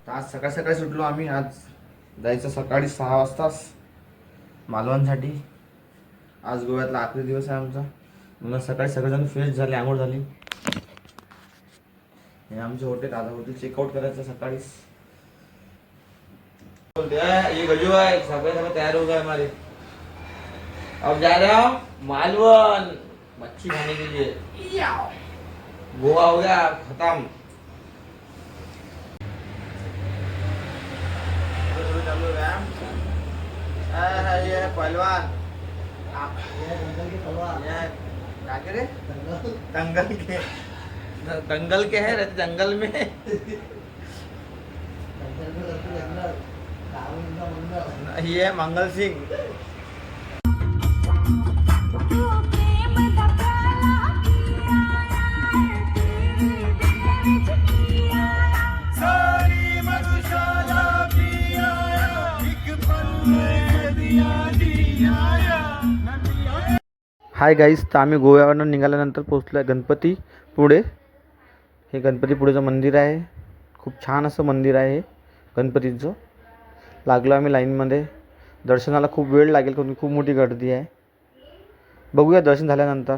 आज सकाळी सकाळी सुटलो आम्ही. आज जायचं सकाळी 6 वाजताच मालवणसाठी. आज गोव्यातला आखरी दिवस आहे आमचा. मग सकाळी सगळेजण फ्रेश झाले, आंघोळ झाली. हे आमचे हॉटेल. आता हॉटेल चेकआउट करायचं सकाळीच. ये गजू है, सगळे तैयार हो गए हमारे. अब जा रहे हो मालवन मच्छी खाने के लिए. गोवा हो गया खत्म. ये पहलवान, दंगल के दंगल के है, रहते जंगल में. ये मंगल सिंह. हाय गाईस, तर आम्ही गोव्यावरून निघाल्यानंतर पोहोचलो आहे गणपतीपुळे. हे गणपतीपुळेचं मंदिर आहे. खूप छान असं मंदिर आहे गणपतीचं. लागलो आम्ही लाईनमध्ये. दर्शनाला खूप वेळ लागेल कारण खूप मोठी गर्दी आहे. बघूया दर्शन झाल्यानंतर.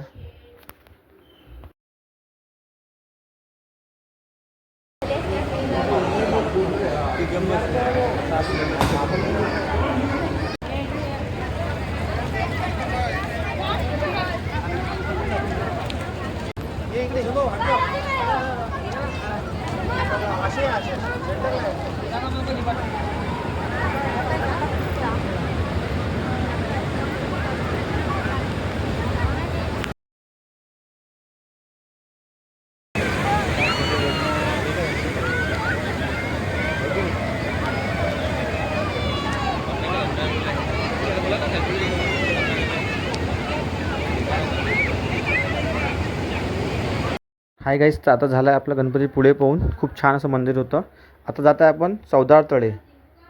हाय गाईस, तर आता झालं आहे आपलं गणपतीपुळे पाहून. खूप छान असं मंदिर होतं. आता जात आहे आपण चौदार तळे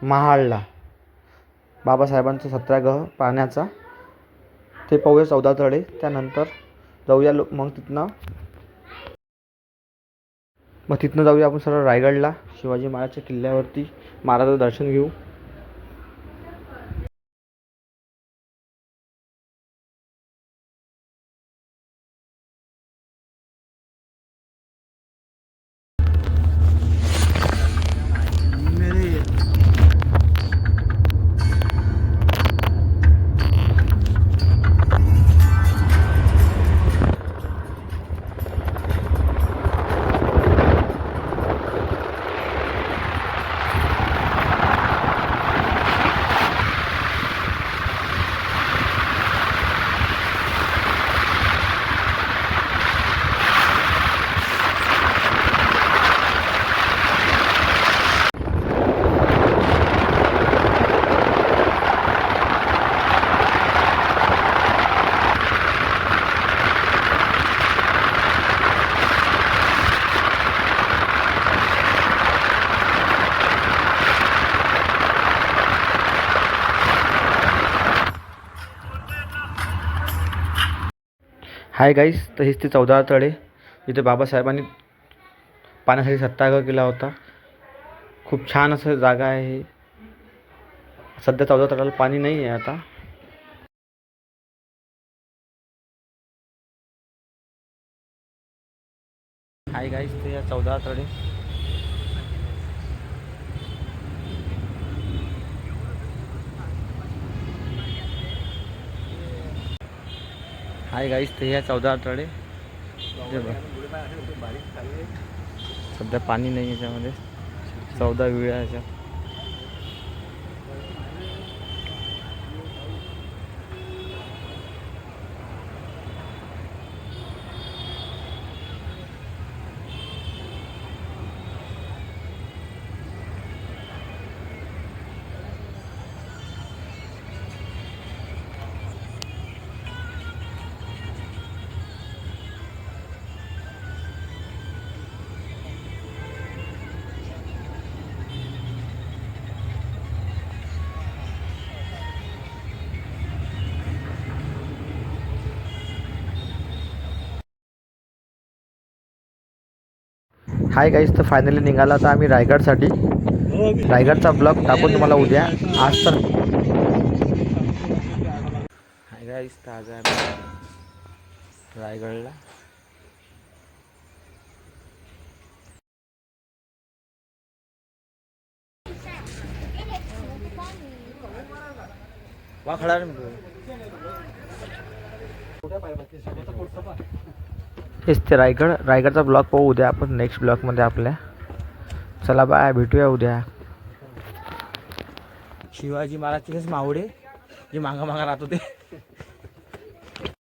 महाडला. बाबासाहेबांचा सत्याग्रह पाहण्याचा ते पाहूया चौदार तळे. त्यानंतर जाऊया मग तिथनं जाऊया आपण सरळ रायगडला. शिवाजी महाराजच्या किल्ल्यावरती महाराजाचं दर्शन घेऊ. हाय गाईस, तर हेच ते चौदार तळे. इथे बाबासाहेबांनी पाण्यासाठी सत्याग्रह केला होता. खूप छान असं जागा आहे. सध्या चौदार तळ्याला पाणी नाही आहे आता. हाय गाईस, ते या चौदार तळे. हाय गाईस, ते या चौदार तळे. सध्या पाणी नाही याच्यामध्ये. 14 विळा याच्यात. हाय गाईस, तर फायनली निघाला आता आम्ही रायगडसाठी. रायगडचा ब्लॉग टाकून तुम्हाला उद्या. आज तर हाय गाईस, तर आज आहे आम्ही रायगडला. वा खडा हेच ते रायगडचा ब्लॉग पाहू उद्या आपण नेक्स्ट ब्लॉगमध्ये आपल्या. चला बाय, भेटूया उद्या. शिवाजी महाराजचेच मावडे जे मागा मागा राहत होते.